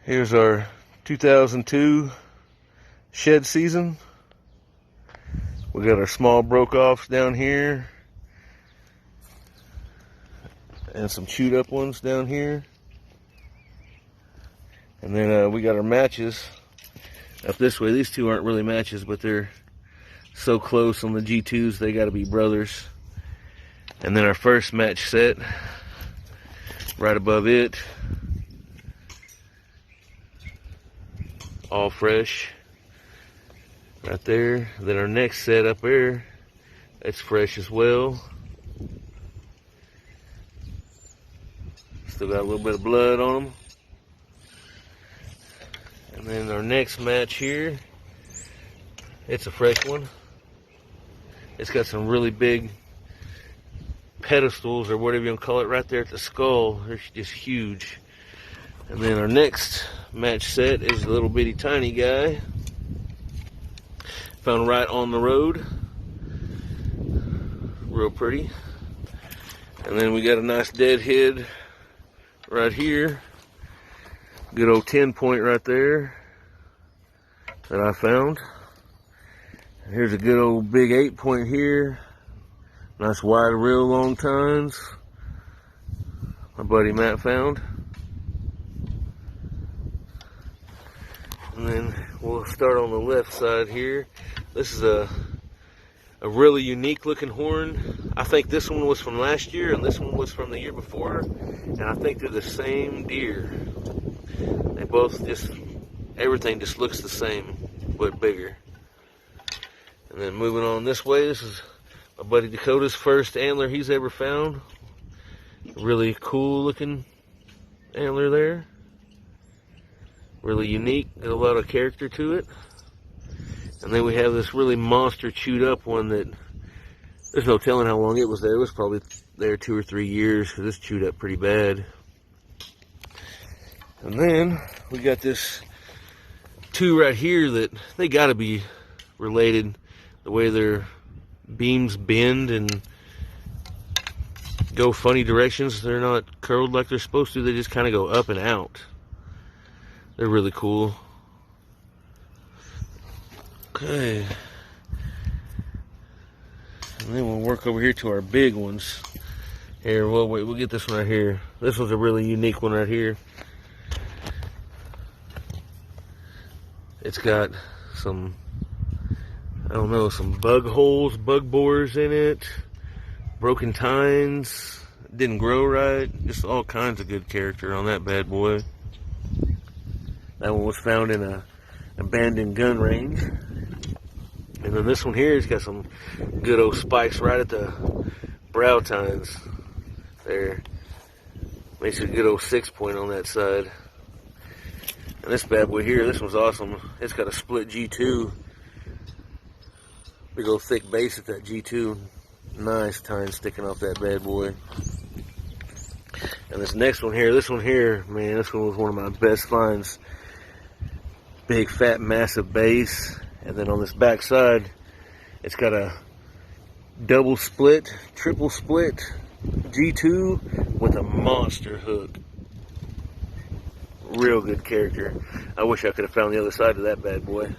Here's our 2002 shed season. We got our small broke-offs down here and some chewed up ones down here. And then we got our matches up this way. These two aren't really matches, but they're so close on the G2s, they got to be brothers. And then our first match set right above it, all fresh right there. Then our next set up there, that's fresh as well. Still got a little bit of blood on them. And then our next match here, it's a fresh one. It's got some really big pedestals, or whatever you want to call it, right there at the skull. They're just huge. And then our next match set is a little bitty tiny guy. Found right on the road. Real pretty. And then we got a nice dead head right here. Good old 10 point right there that I found. And here's a good old big 8 point here. Nice wide real long tines my buddy Matt found. And then we'll start on the left side here. This is a really unique looking horn. I think this one was from last year and this one was from the year before. And I think they're the same deer. They both just, everything just looks the same, but bigger. And then moving on this way, this is my buddy Dakota's first antler he's ever found. Really cool looking antler there. Really unique, got a lot of character to it. And then we have this really monster chewed up one that there's no telling how long it was there. It was probably there 2 or 3 years, because it's chewed up pretty bad. And then we got this two right here that they gotta be related, the way their beams bend and go funny directions. They're not curled like they're supposed to, they just kind of go up and out. They're really cool. Okay. And then we'll work over here to our big ones. Here, well, wait, we'll get this one right here. This one's a really unique one right here. It's got some, I don't know, some bug holes, bug bores in it, broken tines, didn't grow right, just all kinds of good character on that bad boy. That one was found in a abandoned gun range. And then this one here has got some good old spikes right at the brow tines there. Makes it a good old 6 point on that side. And this bad boy here, this one's awesome. It's got a split G2. Big old thick base at that G2. Nice tine sticking off that bad boy. And this next one here, man, this one was one of my best finds. Big, fat, massive base. And then on this back side, it's got a double split, triple split G2 with a monster hook. Real good character. I wish I could have found the other side of that bad boy.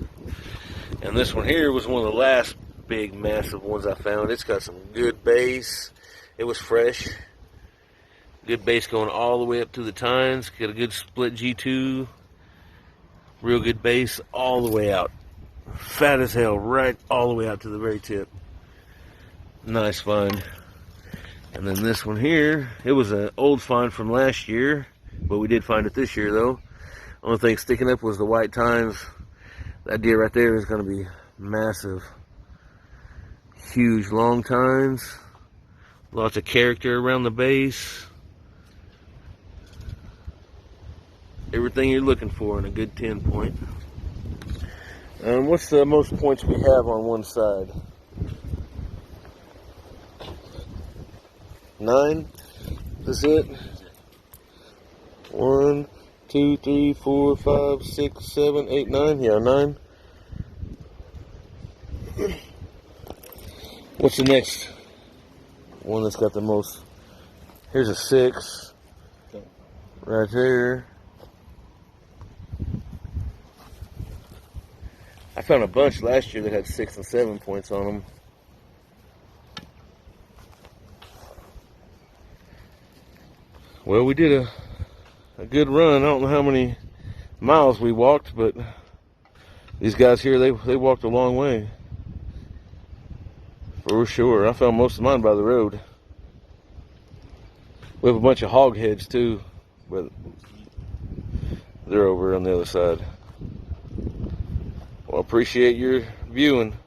And this one here was one of the last big, massive ones I found. It's got some good base. It was fresh. Good base going all the way up to the tines. Got a good split G2. Real good base all the way out. Fat as hell, right all the way out to the very tip. Nice find. And then this one here, it was an old find from last year, but we did find it this year though. Only thing sticking up was the white tines. That deer right there is going to be massive. Huge long tines. Lots of character around the base. Everything you're looking for in a good 10 point. What's the most points we have on one side? 9? Is it? 1, 2, 3, 4, 5, 6, 7, 8, 9. Yeah, 9. What's the next one that's got the most? Here's a 6. Right there. I found a bunch last year that had 6 and 7 points on them. Well, we did a good run. I don't know how many miles we walked, but these guys here, they walked a long way. For sure. I found most of mine by the road. We have a bunch of hog heads too, but they're over on the other side. Well, appreciate your viewing.